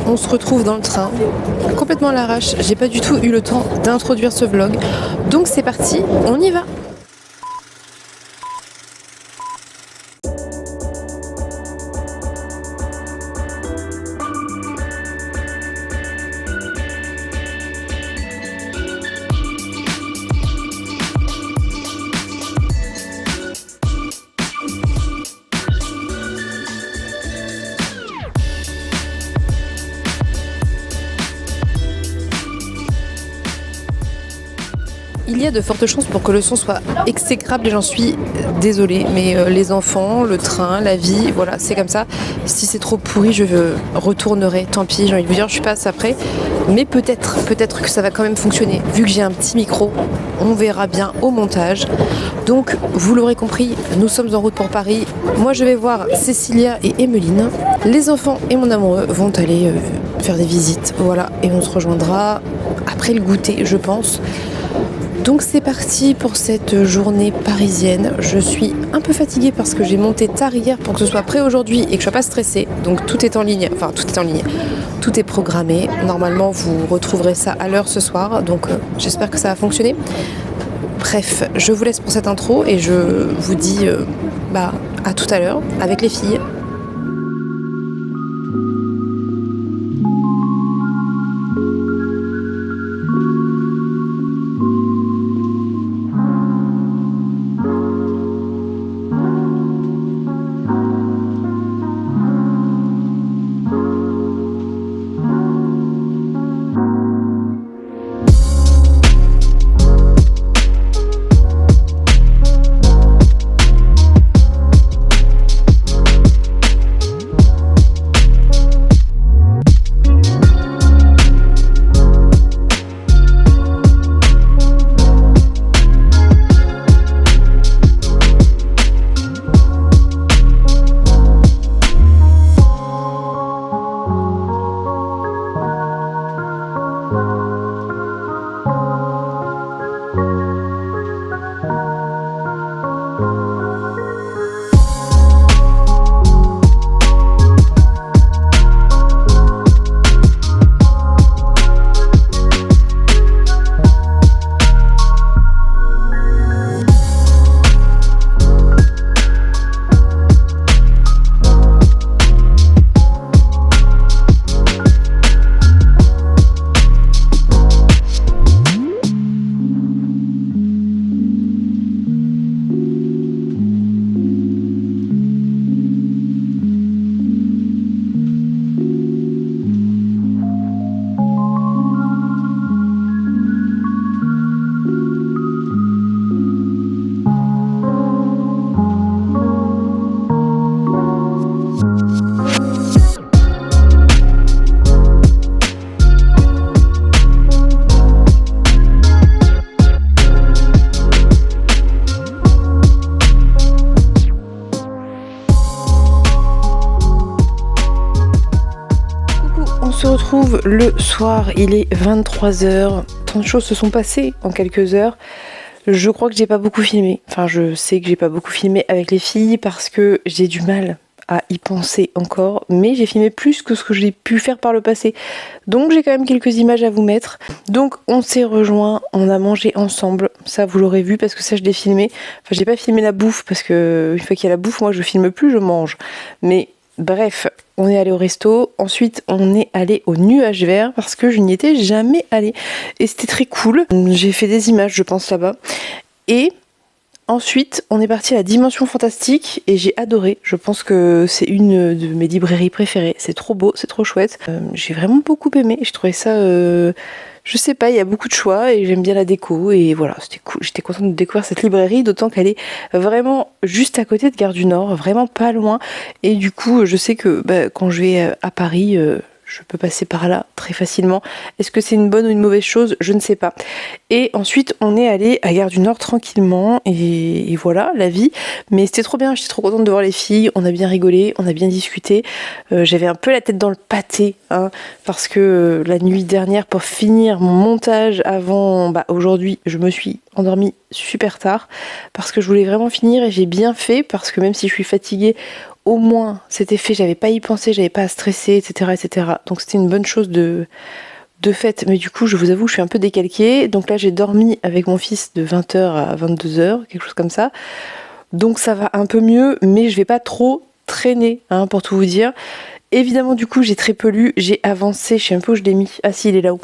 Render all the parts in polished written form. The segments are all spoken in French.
on se retrouve dans le train, complètement à l'arrache. J'ai pas du tout eu le temps d'introduire ce vlog. Donc c'est parti, on y va. Il y a de fortes chances pour que le son soit exécrable et j'en suis désolée. Mais les enfants, le train, la vie, voilà, c'est comme ça. Si c'est trop pourri, je retournerai. Tant pis, j'ai envie de vous dire, je suis pas assez près. Mais peut-être que ça va quand même fonctionner. Vu que j'ai un petit micro, on verra bien au montage. Donc, vous l'aurez compris, nous sommes en route pour Paris. Moi, je vais voir Cécilia et Emeline. Les enfants et mon amoureux vont aller faire des visites. Voilà, et on se rejoindra après le goûter, je pense. Donc c'est parti pour cette journée parisienne. Je suis un peu fatiguée parce que j'ai monté tard hier pour que ce soit prêt aujourd'hui et que je ne sois pas stressée. Donc tout est en ligne, tout est programmé. Normalement vous retrouverez ça à l'heure ce soir, donc j'espère que ça va fonctionner. Bref, je vous laisse pour cette intro et je vous dis à tout à l'heure avec les filles. On se retrouve le soir, il est 23h, tant de choses se sont passées en quelques heures. Je crois que j'ai pas beaucoup filmé, je sais que j'ai pas beaucoup filmé avec les filles parce que j'ai du mal à y penser encore, mais j'ai filmé plus que ce que j'ai pu faire par le passé. Donc j'ai quand même quelques images à vous mettre. Donc on s'est rejoints, on a mangé ensemble, ça vous l'aurez vu parce que ça je l'ai filmé. J'ai pas filmé la bouffe parce que une fois qu'il y a la bouffe, moi je filme plus, je mange. Mais bref, on est allé au resto, ensuite on est allé au Nuage Vert parce que je n'y étais jamais allée. Et c'était très cool, j'ai fait des images je pense là-bas. Et ensuite on est parti à la Dimension Fantastique et j'ai adoré, je pense que c'est une de mes librairies préférées, c'est trop beau, c'est trop chouette. J'ai vraiment beaucoup aimé, j'ai trouvé ça... Je sais pas, il y a beaucoup de choix et j'aime bien la déco et voilà, c'était cool. J'étais contente de découvrir cette librairie, d'autant qu'elle est vraiment juste à côté de Gare du Nord, vraiment pas loin. Et du coup, je sais que quand je vais à Paris, je peux passer par là très facilement. Est-ce que c'est une bonne ou une mauvaise chose? Je ne sais pas. Et ensuite, on est allé à Gare du Nord tranquillement et voilà, la vie. Mais c'était trop bien, j'étais trop contente de voir les filles. On a bien rigolé, on a bien discuté. J'avais un peu la tête dans le pâté, parce que la nuit dernière, pour finir mon montage avant aujourd'hui, je me suis endormie super tard parce que je voulais vraiment finir et j'ai bien fait parce que même si je suis fatiguée, au moins c'était fait, j'avais pas à y penser, j'avais pas à stresser, etc. etc. Donc c'était une bonne chose de fait, mais du coup je vous avoue je suis un peu décalquée. Donc là j'ai dormi avec mon fils de 20h à 22h, quelque chose comme ça. Donc ça va un peu mieux, mais je vais pas trop traîner, hein, pour tout vous dire. Évidemment, du coup, j'ai très peu lu, j'ai avancé, je sais même pas où je l'ai mis. Ah si, il est là-haut.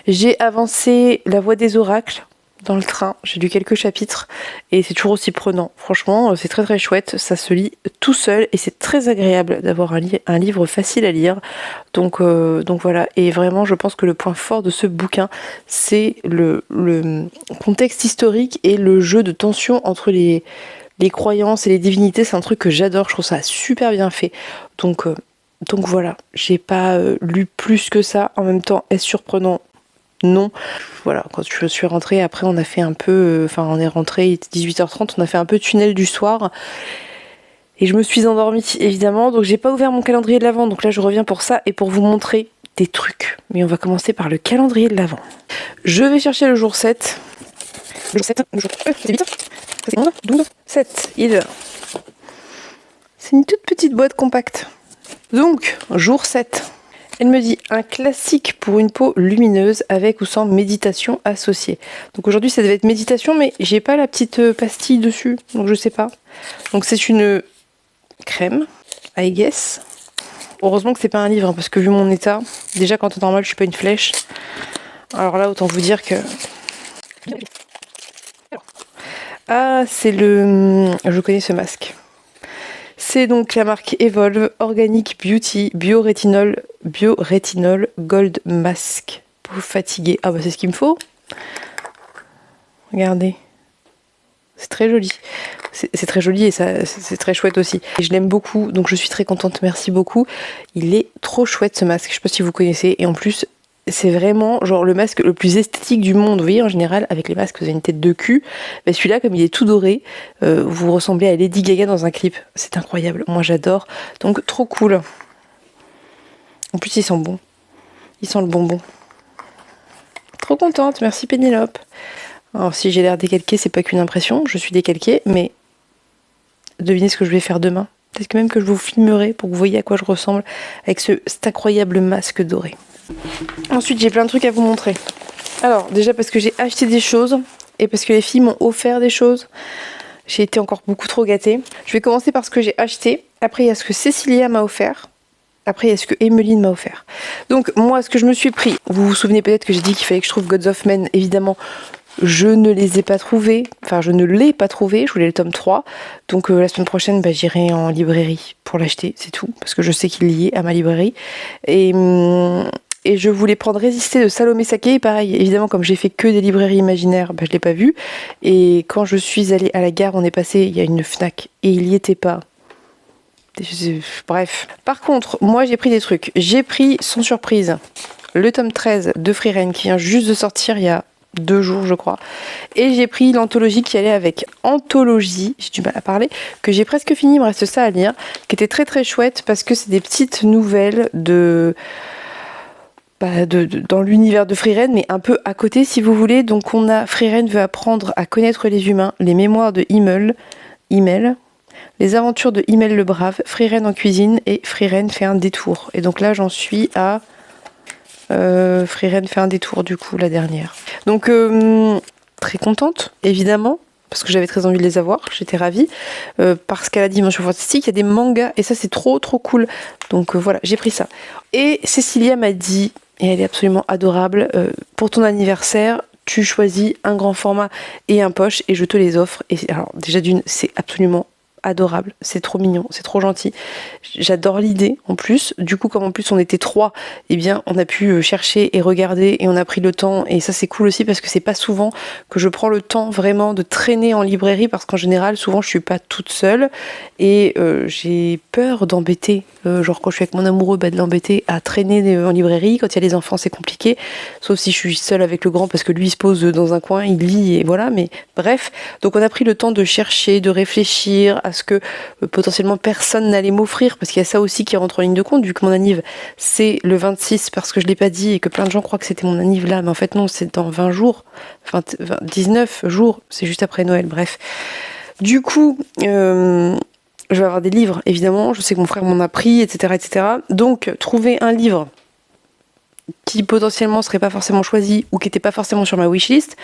J'ai avancé La Voix des Oracles dans le train, j'ai lu quelques chapitres et c'est toujours aussi prenant. Franchement, c'est très très chouette, ça se lit tout seul et c'est très agréable d'avoir un livre facile à lire. Donc voilà, et vraiment, je pense que le point fort de ce bouquin, c'est le contexte historique et le jeu de tension entre les croyances et les divinités. C'est un truc que j'adore, je trouve ça super bien fait. Donc voilà, j'ai pas lu plus que ça. En même temps, est-ce surprenant? Non. Voilà, quand je suis rentrée, après on a fait un peu... on est rentré, il était 18h30, on a fait un peu tunnel du soir. Et je me suis endormie, évidemment. Donc j'ai pas ouvert mon calendrier de l'Avent. Donc là, je reviens pour ça et pour vous montrer des trucs. Mais on va commencer par le calendrier de l'Avent. Je vais chercher le jour 7. Le jour 7, le jour... c'est 8, c'est 11, 12, 7. C'est une toute petite boîte compacte. Donc, jour 7. Elle me dit un classique pour une peau lumineuse avec ou sans méditation associée. Donc aujourd'hui ça devait être méditation, mais j'ai pas la petite pastille dessus, donc je sais pas. Donc c'est une crème, I guess. Heureusement que c'est pas un livre, hein, parce que vu mon état, déjà quand en normal je suis pas une flèche. Alors là autant vous dire que... Ah, c'est le... Je connais ce masque. C'est donc la marque Evolve Organic Beauty Biorétinol Gold Mask. Pour fatiguer. Ah bah c'est ce qu'il me faut. Regardez. C'est très joli. C'est très joli et ça, c'est très chouette aussi. Et je l'aime beaucoup, donc je suis très contente. Merci beaucoup. Il est trop chouette ce masque. Je sais pas si vous connaissez. Et en plus, c'est vraiment genre le masque le plus esthétique du monde. Vous voyez, en général, avec les masques, vous avez une tête de cul. Mais celui-là, comme il est tout doré, vous ressemblez à Lady Gaga dans un clip. C'est incroyable. Moi, j'adore. Donc, trop cool. En plus, il sent bon. Il sent le bonbon. Trop contente. Merci Pénélope. Alors, si j'ai l'air décalquée, c'est pas qu'une impression. Je suis décalquée, mais devinez ce que je vais faire demain. Peut-être que même que je vous filmerai pour que vous voyez à quoi je ressemble avec cet incroyable masque doré. Ensuite, j'ai plein de trucs à vous montrer. Alors, déjà parce que j'ai acheté des choses et parce que les filles m'ont offert des choses. J'ai été encore beaucoup trop gâtée. Je vais commencer par ce que j'ai acheté. Après, il y a ce que Cécilia m'a offert. Après, il y a ce que Emeline m'a offert. Donc, moi, ce que je me suis pris... Vous vous souvenez peut-être que j'ai dit qu'il fallait que je trouve Gods of Men. Évidemment, je ne les ai pas trouvés. Enfin, je ne l'ai pas trouvé. Je voulais le tome 3. Donc, la semaine prochaine, j'irai en librairie pour l'acheter. C'est tout. Parce que je sais qu'il y est à ma librairie. Et je voulais prendre Résister de Salomé Saké. Et pareil, évidemment, comme j'ai fait que des librairies imaginaires, je ne l'ai pas vu. Et quand je suis allée à la gare, on est passé, il y a une Fnac. Et il n'y était pas. Bref. Par contre, moi, j'ai pris des trucs. J'ai pris, sans surprise, le tome 13 de Frieren, qui vient juste de sortir il y a 2 jours, je crois. Et j'ai pris l'anthologie qui allait avec. Anthologie, j'ai du mal à parler, que j'ai presque fini, il me reste ça à lire, qui était très très chouette, parce que c'est des petites nouvelles dans l'univers de Frieren, mais un peu à côté si vous voulez. Donc Frieren veut apprendre à connaître les humains, les mémoires de Himmel, les aventures de Himmel le Brave, Frieren en cuisine et Frieren fait un détour. Et donc là j'en suis à Frieren fait un détour du coup, la dernière. Donc très contente évidemment, parce que j'avais très envie de les avoir, j'étais ravie, parce qu'à la dimension fantastique, il y a des mangas, et ça c'est trop trop cool. Donc voilà, j'ai pris ça. Et Cécilia m'a dit, et elle est absolument adorable, pour ton anniversaire, tu choisis un grand format et un poche, et je te les offre. Et alors déjà d'une, c'est absolument adorable, c'est trop mignon, c'est trop gentil. J'adore l'idée en plus. Du coup, comme en plus on était 3, eh bien on a pu chercher et regarder et on a pris le temps. Et ça c'est cool aussi parce que c'est pas souvent que je prends le temps vraiment de traîner en librairie, parce qu'en général souvent je suis pas toute seule et j'ai peur d'embêter. Genre quand je suis avec mon amoureux, de l'embêter à traîner en librairie. Quand il y a les enfants c'est compliqué, sauf si je suis seule avec le grand parce que lui il se pose dans un coin, il lit et voilà. Mais bref, donc on a pris le temps de chercher, de réfléchir à ce que potentiellement personne n'allait m'offrir, parce qu'il y a ça aussi qui rentre en ligne de compte, vu que mon anniv c'est le 26, parce que je l'ai pas dit et que plein de gens croient que c'était mon anniv là, mais en fait non, c'est dans 20 jours, 19 jours, c'est juste après Noël, bref. Du coup, je vais avoir des livres, évidemment, je sais que mon frère m'en a pris, etc., etc. Donc, trouver un livre qui potentiellement serait pas forcément choisi ou qui n'était pas forcément sur ma wishlist.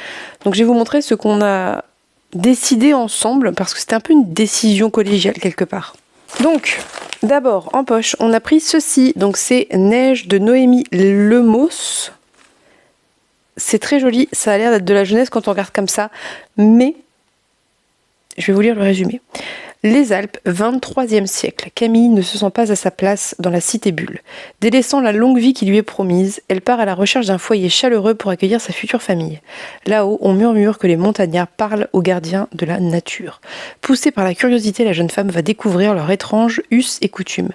Donc, je vais vous montrer ce qu'on a décidé ensemble, parce que c'était un peu une décision collégiale quelque part. Donc, d'abord, en poche, on a pris ceci. Donc, c'est Neige de Noémie Lemos. C'est très joli, ça a l'air d'être de la jeunesse quand on regarde comme ça, mais je vais vous lire le résumé. Les Alpes, 23e siècle. Camille ne se sent pas à sa place dans la cité bulle. Délaissant la longue vie qui lui est promise, elle part à la recherche d'un foyer chaleureux pour accueillir sa future famille. Là-haut, on murmure que les montagnards parlent aux gardiens de la nature. Poussée par la curiosité, la jeune femme va découvrir leurs étranges us et coutumes.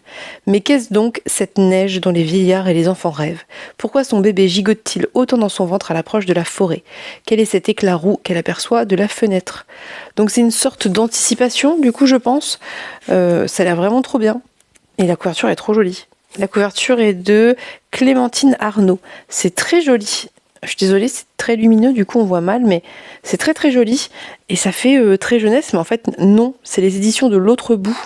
Mais qu'est-ce donc cette neige dont les vieillards et les enfants rêvent? Pourquoi son bébé gigote-t-il autant dans son ventre à l'approche de la forêt? Quel est cet éclat roux qu'elle aperçoit de la fenêtre? Donc c'est une sorte d'anticipation, du coup je pense. Ça a l'air vraiment trop bien. Et la couverture est trop jolie. La couverture est de Clémentine Arnaud. C'est très joli. Je suis désolée, c'est très lumineux, du coup on voit mal, mais c'est très très joli. Et ça fait très jeunesse, mais en fait non, c'est les éditions de l'autre bout.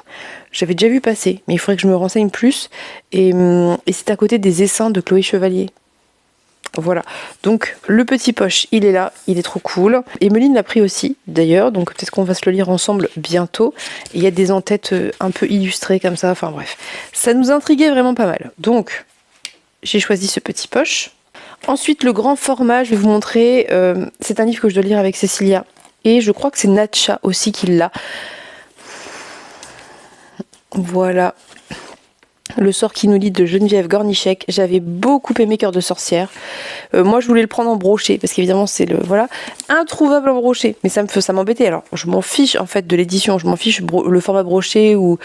J'avais déjà vu passer, mais il faudrait que je me renseigne plus. Et c'est à côté des essaims de Chloé Chevalier. Voilà, donc le petit poche, il est là, il est trop cool. Emeline l'a pris aussi, d'ailleurs, donc peut-être qu'on va se le lire ensemble bientôt. Il y a des en-têtes un peu illustrées comme ça, enfin bref. Ça nous intriguait vraiment pas mal. Donc, j'ai choisi ce petit poche. Ensuite, le grand format, je vais vous montrer, c'est un livre que je dois lire avec Cécilia. Et je crois que c'est Natcha aussi qui l'a. Voilà. Le sort qui nous lie de Geneviève Gornichek. J'avais beaucoup aimé Cœur de sorcière. Moi, je voulais le prendre en broché parce qu'évidemment, c'est le voilà introuvable en broché. Mais ça m'embêtait. Alors, je m'en fiche en fait de l'édition. Je m'en fiche le format broché ou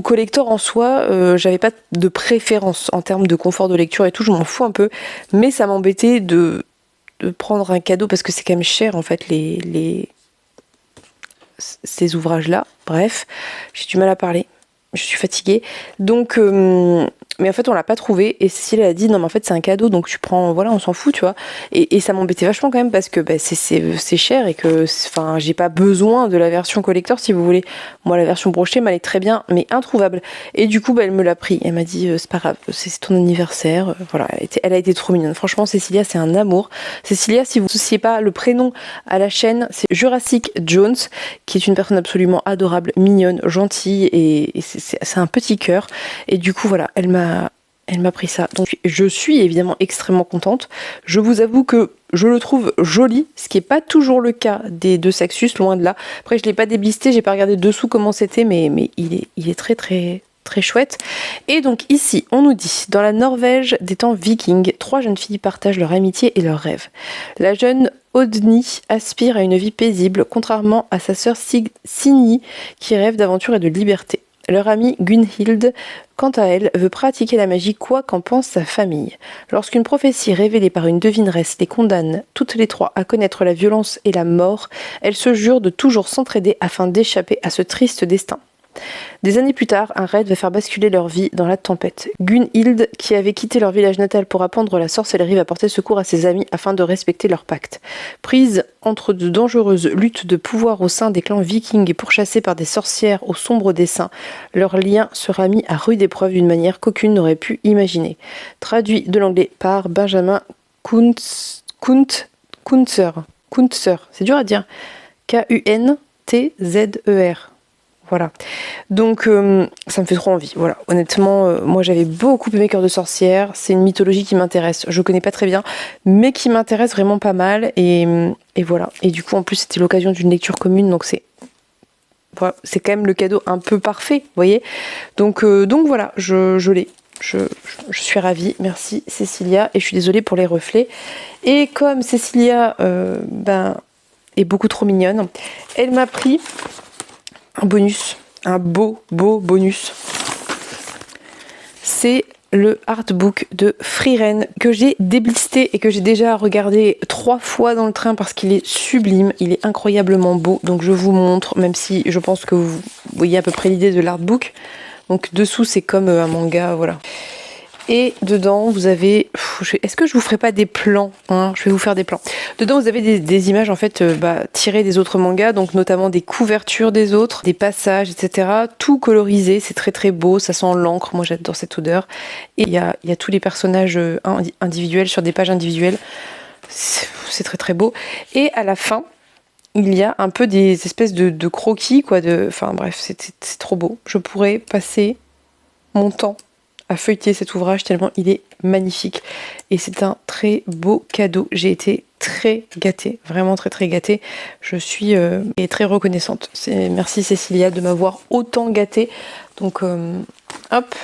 collector en soi. J'avais pas de préférence en termes de confort de lecture et tout. Je m'en fous un peu. Mais ça m'embêtait de prendre un cadeau parce que c'est quand même cher en fait ces ouvrages-là. Bref, j'ai du mal à parler. Je suis fatiguée. Donc, mais en fait, on l'a pas trouvé. Et Cécile a dit, non, mais en fait, c'est un cadeau. Donc, tu prends, voilà, on s'en fout, tu vois. Et ça m'embêtait vachement quand même parce que c'est cher et que, enfin, j'ai pas besoin de la version collector, si vous voulez. Moi, la version brochée m'allait très bien, mais introuvable. Et du coup, elle me l'a pris. Elle m'a dit, c'est pas grave, c'est ton anniversaire. Voilà, elle a été trop mignonne. Franchement, Cécilia, c'est un amour. Cécilia, si vous ne souciez pas le prénom à la chaîne, c'est Jurassic Jones, qui est une personne absolument adorable, mignonne, gentille et c'est un petit cœur. Et du coup, voilà, elle m'a pris ça. Donc, je suis évidemment extrêmement contente. Je vous avoue que je le trouve joli, ce qui n'est pas toujours le cas des deux Saxus, loin de là. Après, je ne l'ai pas déblisté, j'ai pas regardé dessous comment c'était, mais il est très très très chouette. Et donc ici, on nous dit, dans la Norvège des temps vikings, 3 jeunes filles partagent leur amitié et leurs rêves. La jeune Odny aspire à une vie paisible, contrairement à sa sœur Signy, qui rêve d'aventure et de liberté. Leur amie Gunhild, quant à elle, veut pratiquer la magie quoi qu'en pense sa famille. Lorsqu'une prophétie révélée par une devineresse les condamne toutes les 3 à connaître la violence et la mort, elles se jurent de toujours s'entraider afin d'échapper à ce triste destin. Des années plus tard, un raid va faire basculer leur vie dans la tempête. Gunhild, qui avait quitté leur village natal pour apprendre la sorcellerie, va porter secours à ses amis afin de respecter leur pacte. Prise entre de dangereuses luttes de pouvoir au sein des clans vikings et pourchassée par des sorcières aux sombres desseins, leur lien sera mis à rude épreuve d'une manière qu'aucune n'aurait pu imaginer. Traduit de l'anglais par Benjamin Kuntzer. C'est dur à dire. Kuntzer. Voilà, donc ça me fait trop envie. Voilà, honnêtement, moi j'avais beaucoup aimé Cœur de sorcière. C'est une mythologie qui m'intéresse. Je connais pas très bien, mais qui m'intéresse vraiment pas mal. Et voilà. Et du coup, en plus, c'était l'occasion d'une lecture commune, donc c'est quand même le cadeau un peu parfait, vous voyez. Donc voilà, je l'ai. Je suis ravie. Merci Cécilia. Et je suis désolée pour les reflets. Et comme Cécilia, est beaucoup trop mignonne, elle m'a pris un bonus, un beau bonus. C'est le artbook de Frieren que j'ai déblisté et que j'ai déjà regardé 3 fois dans le train parce qu'il est sublime, il est incroyablement beau. Donc je vous montre, même si je pense que vous voyez à peu près l'idée de l'artbook. Donc dessous c'est comme un manga, voilà. Et dedans, vous avez... Est-ce que je vous ferai pas des plans, hein? Je vais vous faire des plans. Dedans, vous avez des images en fait tirées des autres mangas, donc notamment des couvertures des autres, des passages, etc. Tout colorisé, c'est très très beau, ça sent l'encre. Moi, j'adore cette odeur. Et il y a tous les personnages individuels sur des pages individuelles. C'est très très beau. Et à la fin, il y a un peu des espèces de croquis, quoi. Enfin bref, c'est trop beau. Je pourrais passer mon temps à feuilleter cet ouvrage tellement il est magnifique et c'est un très beau cadeau. J'ai été très gâtée, vraiment très très gâtée. Je suis très reconnaissante. Merci Cécilia de m'avoir autant gâtée. Donc hop,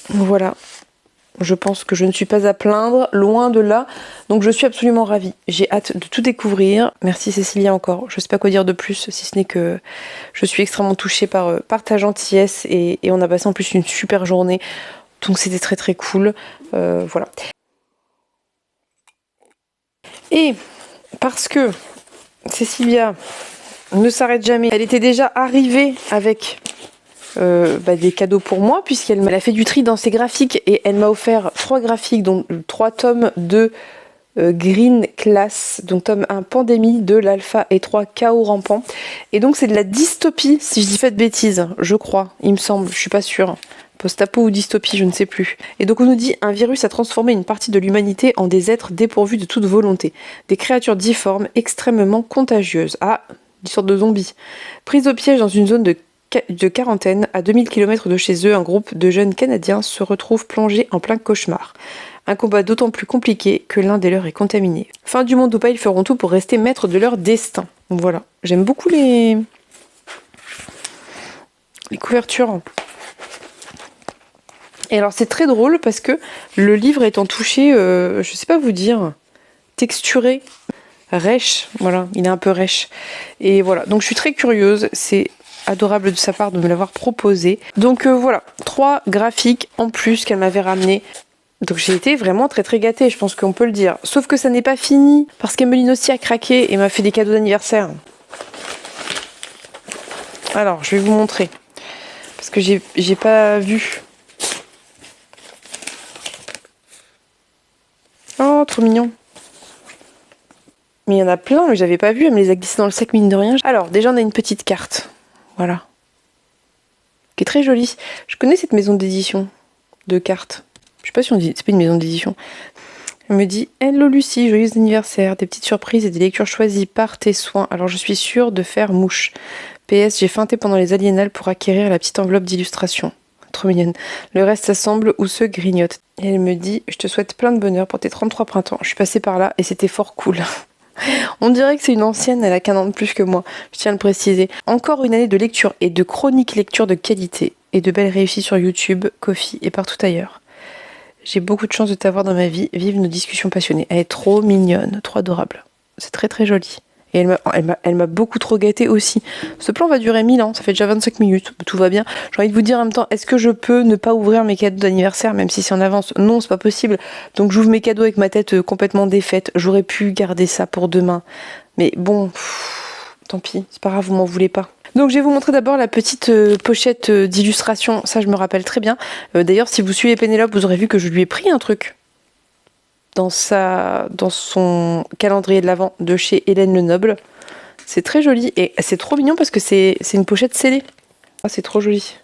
voilà. Je pense que je ne suis pas à plaindre, loin de là. Donc je suis absolument ravie. J'ai hâte de tout découvrir. Merci Cécilia encore. Je ne sais pas quoi dire de plus, si ce n'est que je suis extrêmement touchée par ta gentillesse et on a passé en plus une super journée. Donc c'était très très cool. Voilà. Et parce que Cécilia ne s'arrête jamais, elle était déjà arrivée avec... des cadeaux pour moi puisqu'elle a fait du tri dans ses graphiques et elle m'a offert 3 graphiques, donc 3 tomes de Green Class, donc tome 1 Pandémie, 2 l'Alpha et 3 Chaos Rampant. Et donc c'est de la dystopie, si je dis pas de bêtises, je crois, il me semble, je suis pas sûre. Post-apo ou dystopie, je ne sais plus. Et donc on nous dit un virus a transformé une partie de l'humanité en des êtres dépourvus de toute volonté, des créatures difformes extrêmement contagieuses. Ah, une sorte de zombies. Prise au piège dans une zone de quarantaine, à 2000 km de chez eux, un groupe de jeunes Canadiens se retrouve plongé en plein cauchemar. Un combat d'autant plus compliqué que l'un des leurs est contaminé. Fin du monde ou pas, ils feront tout pour rester maîtres de leur destin. Voilà. J'aime beaucoup les couvertures. Et alors c'est très drôle parce que le livre étant touché, je sais pas vous dire, texturé, rêche, voilà, il est un peu rêche. Et voilà, donc je suis très curieuse, c'est adorable de sa part de me l'avoir proposé. Donc voilà, 3 graphiques en plus qu'elle m'avait ramené. Donc j'ai été vraiment très très gâtée, je pense qu'on peut le dire. Sauf que ça n'est pas fini, parce qu'Emeline aussi a craqué et m'a fait des cadeaux d'anniversaire. Alors, je vais vous montrer. Parce que j'ai pas vu. Oh, trop mignon. Mais il y en a plein, mais j'avais pas vu, elle me les a glissés dans le sac mine de rien. Alors, déjà on a une petite carte. Voilà. Qui est très jolie. Je connais cette maison d'édition de cartes. Je sais pas si on dit... C'est pas une maison d'édition. Elle me dit « Hello Lucie, joyeux anniversaire. Des petites surprises et des lectures choisies par tes soins. Alors je suis sûre de faire mouche. PS, j'ai feinté pendant les aliénales pour acquérir la petite enveloppe d'illustration. Trop mignonne. Le reste s'assemble ou se grignote. » Et elle me dit « Je te souhaite plein de bonheur pour tes 33 printemps. Je suis passée par là et c'était fort cool. » On dirait que c'est une ancienne, elle a qu'un an de plus que moi, je tiens à le préciser. Encore une année de lecture et de chronique lecture de qualité et de belles réussites sur YouTube, Ko-fi et partout ailleurs. J'ai beaucoup de chance de t'avoir dans ma vie, vive nos discussions passionnées. Elle est trop mignonne, trop adorable. C'est très très joli. Et elle m'a beaucoup trop gâtée aussi. Ce plan va durer 1000 ans, ça fait déjà 25 minutes, tout va bien. J'ai envie de vous dire en même temps, est-ce que je peux ne pas ouvrir mes cadeaux d'anniversaire, même si c'est en avance? Non, c'est pas possible. Donc j'ouvre mes cadeaux avec ma tête complètement défaite. J'aurais pu garder ça pour demain. Mais bon, tant pis, c'est pas grave, vous m'en voulez pas. Donc je vais vous montrer d'abord la petite pochette d'illustration, ça je me rappelle très bien. D'ailleurs, si vous suivez Pénélope, vous aurez vu que je lui ai pris un truc dans son calendrier de l'Avent de chez Hélène Lenoble. C'est très joli et c'est trop mignon parce que c'est une pochette scellée. Ah, c'est trop joli.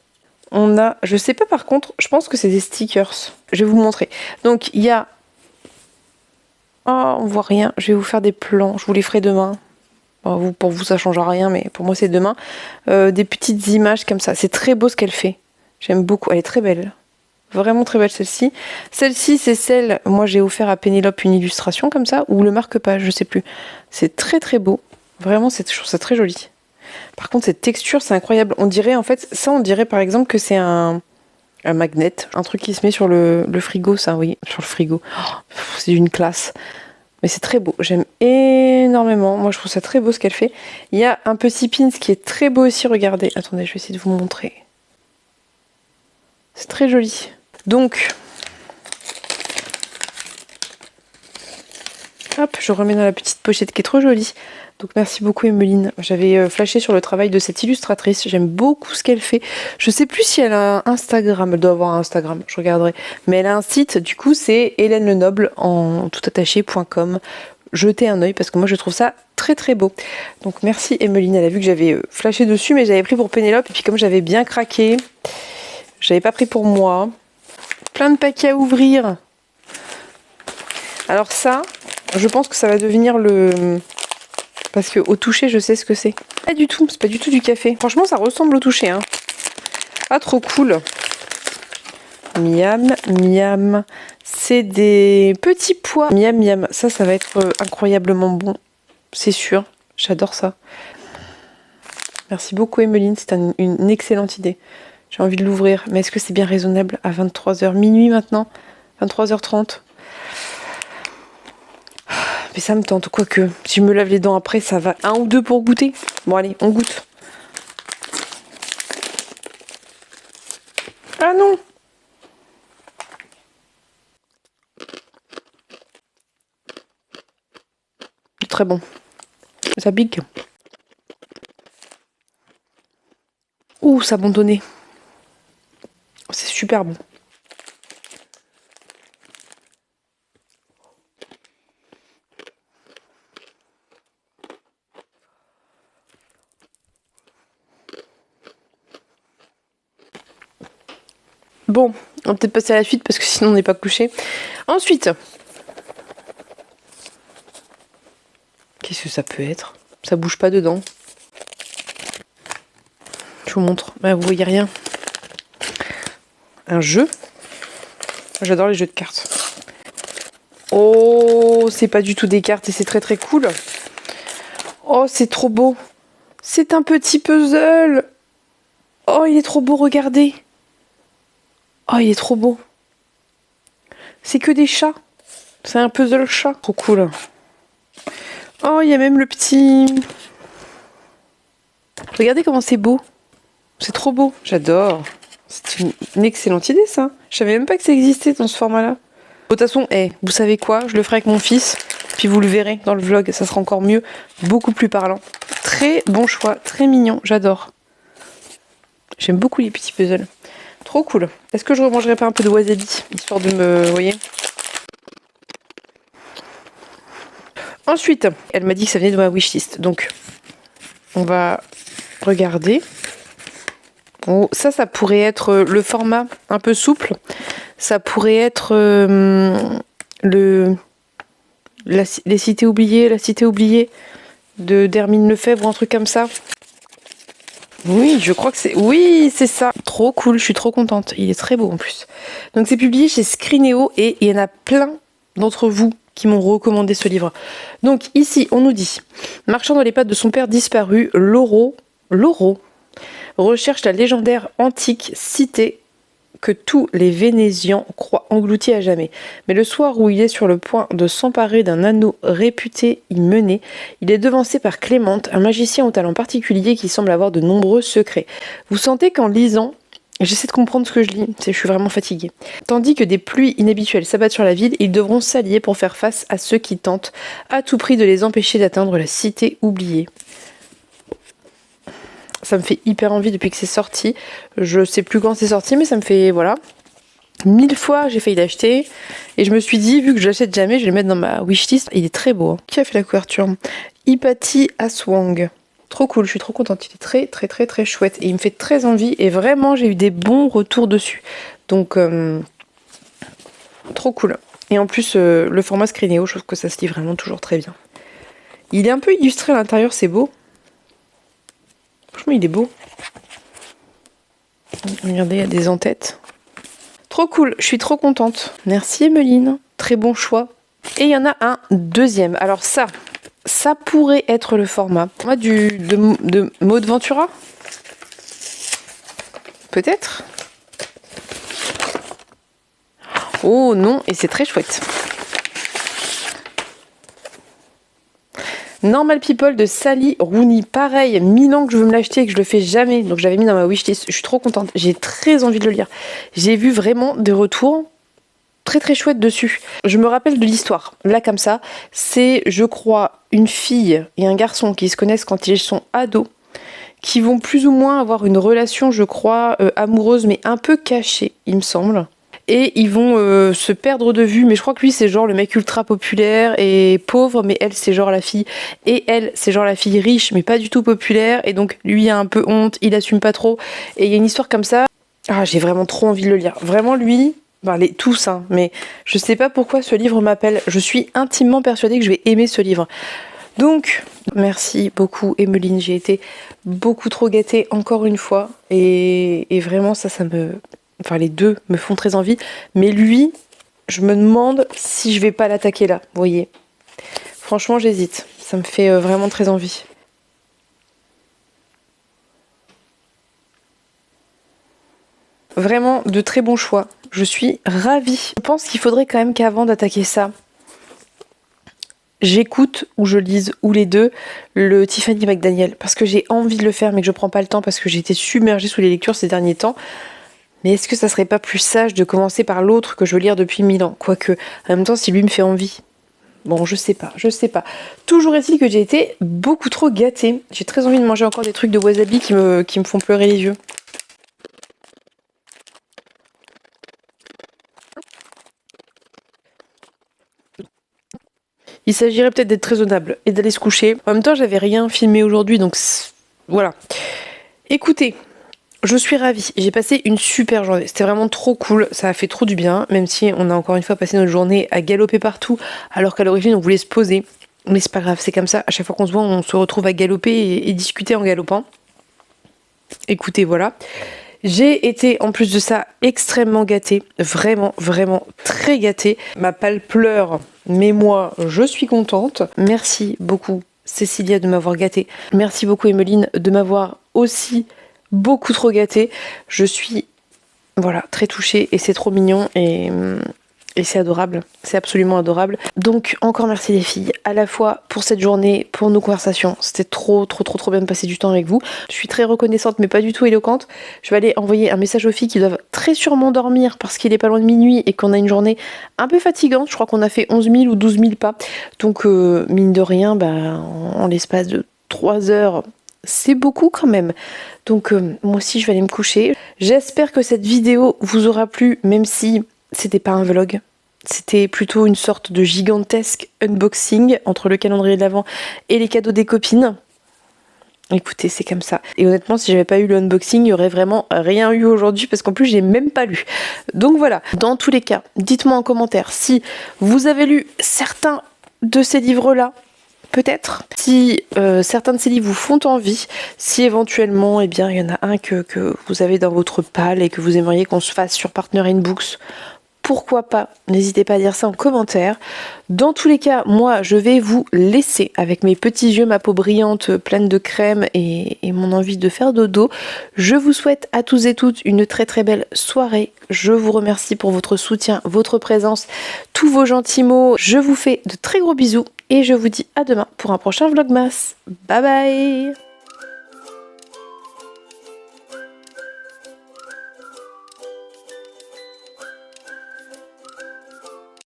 On a, je sais pas par contre, je pense que c'est des stickers. Je vais vous montrer. Donc il y a... Oh, on voit rien. Je vais vous faire des plans. Je vous les ferai demain. Bon, pour vous ça changera rien, mais pour moi c'est demain. Des petites images comme ça. C'est très beau ce qu'elle fait. J'aime beaucoup. Elle est très belle. Vraiment très belle celle-ci. Celle-ci, c'est celle, moi j'ai offert à Pénélope une illustration comme ça, ou le marque-page, je sais plus. C'est très très beau. Vraiment, je trouve ça très joli. Par contre, cette texture, c'est incroyable. On dirait, en fait, ça, on dirait par exemple que c'est un magnet, un truc qui se met sur le frigo, ça, oui, sur le frigo. Oh, c'est d'une classe. Mais c'est très beau. J'aime énormément. Moi, je trouve ça très beau ce qu'elle fait. Il y a un petit pins qui est très beau aussi, regardez. Attendez, je vais essayer de vous montrer. C'est très joli. Donc, hop, je remets dans la petite pochette qui est trop jolie. Donc merci beaucoup Emeline. J'avais flashé sur le travail de cette illustratrice. J'aime beaucoup ce qu'elle fait. Je sais plus si elle a un Instagram. Elle doit avoir un Instagram, je regarderai. Mais elle a un site, du coup c'est Hélène Lenoble en toutattaché.com. Jetez un œil parce que moi je trouve ça très très beau. Donc merci Emeline. Elle a vu que j'avais flashé dessus mais j'avais pris pour Pénélope. Et puis comme j'avais bien craqué, j'avais pas pris pour moi. Plein de paquets à ouvrir. Alors ça, je pense que ça va devenir le... Parce que au toucher, je sais ce que c'est. Pas du tout, c'est pas du tout du café. Franchement, ça ressemble au toucher. Hein. Ah, trop cool. Miam, miam. C'est des petits pois. Miam, miam. Ça va être incroyablement bon. C'est sûr. J'adore ça. Merci beaucoup, Emeline. C'est une excellente idée. J'ai envie de l'ouvrir. Mais est-ce que c'est bien raisonnable à 23h minuit maintenant 23h30. Mais ça me tente, quoique. Si je me lave les dents après, ça va. 1 ou 2 pour goûter. Bon, allez, on goûte. Ah non! Très bon. Ça pique. Ouh, ça abandonné. C'est super bon. Bon, on va peut-être passer à la suite parce que sinon on n'est pas couché. Ensuite, qu'est-ce que ça peut être? Ça bouge pas dedans. Je vous montre. Bah, vous voyez rien. Un jeu. J'adore les jeux de cartes. Oh, c'est pas du tout des cartes et c'est très très cool. Oh, c'est trop beau. C'est un petit puzzle. Oh, il est trop beau, regardez. Oh, il est trop beau. C'est que des chats. C'est un puzzle chat. Trop cool. Oh, il y a même le petit... Regardez comment c'est beau. C'est trop beau. J'adore. C'est une excellente idée, ça. Je savais même pas que ça existait dans ce format-là. De toute façon, vous savez quoi? Je le ferai avec mon fils. Puis vous le verrez dans le vlog. Ça sera encore mieux. Beaucoup plus parlant. Très bon choix. Très mignon. J'adore. J'aime beaucoup les petits puzzles. Trop cool. Est-ce que je remangerai pas un peu de wasabi, histoire de me... Vous voyez? Ensuite, elle m'a dit que ça venait de ma wishlist. Donc, on va regarder. Oh, ça pourrait être le format un peu souple. Ça pourrait être les cités oubliées, la cité oubliée de d'Hermine Lefebvre ou un truc comme ça. Oui, je crois que c'est... Oui, c'est ça. Trop cool, je suis trop contente. Il est très beau en plus. Donc c'est publié chez Scrineo et il y en a plein d'entre vous qui m'ont recommandé ce livre. Donc ici, on nous dit, marchant dans les pattes de son père disparu, Loro recherche la légendaire antique cité que tous les Vénésiens croient engloutie à jamais. Mais le soir où il est sur le point de s'emparer d'un anneau réputé y mener, il est devancé par Clémente, un magicien au talent particulier qui semble avoir de nombreux secrets. Vous sentez qu'en lisant, j'essaie de comprendre ce que je lis, je suis vraiment fatiguée. Tandis que des pluies inhabituelles s'abattent sur la ville, ils devront s'allier pour faire face à ceux qui tentent à tout prix de les empêcher d'atteindre la cité oubliée. Ça me fait hyper envie depuis que c'est sorti. Je sais plus quand c'est sorti, mais ça me fait, voilà. 1000 fois j'ai failli l'acheter. Et je me suis dit, vu que je l'achète jamais, je vais le mettre dans ma wishlist. Il est très beau. Hein. Qui a fait la couverture? Hypatie Aswang. Trop cool, je suis trop contente. Il est très très très très chouette. Et il me fait très envie. Et vraiment, j'ai eu des bons retours dessus. Donc, trop cool. Et en plus, le format Scrineo, je trouve que ça se lit vraiment toujours très bien. Il est un peu illustré à l'intérieur, c'est beau. Franchement, il est beau. Regardez, il y a des en-têtes. Trop cool, je suis trop contente. Merci Emeline, très bon choix. Et il y en a un deuxième. Alors ça pourrait être le format de Maud Ventura. Peut-être. Oh non, et c'est très chouette. Normal People de Sally Rooney. Pareil, 1000 ans que je veux me l'acheter et que je le fais jamais. Donc j'avais mis dans ma wishlist. Je suis trop contente. J'ai très envie de le lire. J'ai vu vraiment des retours très très chouettes dessus. Je me rappelle de l'histoire. Là comme ça, c'est je crois une fille et un garçon qui se connaissent quand ils sont ados, qui vont plus ou moins avoir une relation, je crois, amoureuse, mais un peu cachée, il me semble. Et ils vont se perdre de vue, mais je crois que lui c'est genre le mec ultra populaire et pauvre, mais elle c'est genre la fille, et elle c'est genre la fille riche mais pas du tout populaire, et donc lui a un peu honte, il assume pas trop, et il y a une histoire comme ça. Ah, j'ai vraiment trop envie de le lire, vraiment lui, enfin tous hein, mais je sais pas pourquoi ce livre m'appelle, je suis intimement persuadée que je vais aimer ce livre. Donc, merci beaucoup Emeline, j'ai été beaucoup trop gâtée encore une fois, et vraiment ça me... Enfin, les deux me font très envie. Mais lui, je me demande si je vais pas l'attaquer là. Vous voyez. Franchement, j'hésite. Ça me fait vraiment très envie. Vraiment de très bons choix. Je suis ravie. Je pense qu'il faudrait quand même qu'avant d'attaquer ça, j'écoute ou je lise, ou les deux, le Tiffany McDaniel. Parce que j'ai envie de le faire, mais que je prends pas le temps parce que j'ai été submergée sous les lectures ces derniers temps. Mais est-ce que ça serait pas plus sage de commencer par l'autre que je veux lire depuis 1000 ans? Quoique, en même temps, si lui me fait envie. Bon, je sais pas. Toujours est-il que j'ai été beaucoup trop gâtée. J'ai très envie de manger encore des trucs de wasabi qui me font pleurer les yeux. Il s'agirait peut-être d'être raisonnable et d'aller se coucher. En même temps, j'avais rien filmé aujourd'hui, donc voilà. Écoutez, je suis ravie, j'ai passé une super journée, c'était vraiment trop cool, ça a fait trop du bien, même si on a encore une fois passé notre journée à galoper partout, alors qu'à l'origine on voulait se poser. Mais c'est pas grave, c'est comme ça, à chaque fois qu'on se voit on se retrouve à galoper et discuter en galopant. Écoutez, voilà. J'ai été en plus de ça extrêmement gâtée, vraiment très gâtée. Ma palle pleure, mais moi je suis contente. Merci beaucoup Cécilia de m'avoir gâtée, merci beaucoup Emeline de m'avoir aussi beaucoup trop gâtée. Je suis voilà très touchée et c'est trop mignon et c'est adorable, c'est absolument adorable. Donc encore merci les filles, à la fois pour cette journée, pour nos conversations, c'était trop bien de passer du temps avec vous. Je suis très reconnaissante mais pas du tout éloquente. Je vais aller envoyer un message aux filles qui doivent très sûrement dormir parce qu'il est pas loin de minuit et qu'on a une journée un peu fatigante. Je crois qu'on a fait 11 000 ou 12 000 pas, donc mine de rien, en l'espace de 3 heures, c'est beaucoup quand même. Donc moi aussi je vais aller me coucher. J'espère que cette vidéo vous aura plu, même si c'était pas un vlog. C'était plutôt une sorte de gigantesque unboxing entre le calendrier de l'Avent et les cadeaux des copines. Écoutez, c'est comme ça. Et honnêtement, si j'avais pas eu le unboxing, il y aurait vraiment rien eu aujourd'hui parce qu'en plus, j'ai même pas lu. Donc voilà, dans tous les cas, dites-moi en commentaire si vous avez lu certains de ces livres-là. Peut-être, si certains de ces livres vous font envie, si éventuellement, il y en a un que vous avez dans votre palle et que vous aimeriez qu'on se fasse sur Partner in Books, pourquoi pas, n'hésitez pas à dire ça en commentaire. Dans tous les cas, moi je vais vous laisser avec mes petits yeux, ma peau brillante, pleine de crème et mon envie de faire dodo. Je vous souhaite à tous et toutes une très belle soirée. Je vous remercie pour votre soutien, votre présence, tous vos gentils mots. Je vous fais de très gros bisous et je vous dis à demain pour un prochain vlogmas. Bye bye.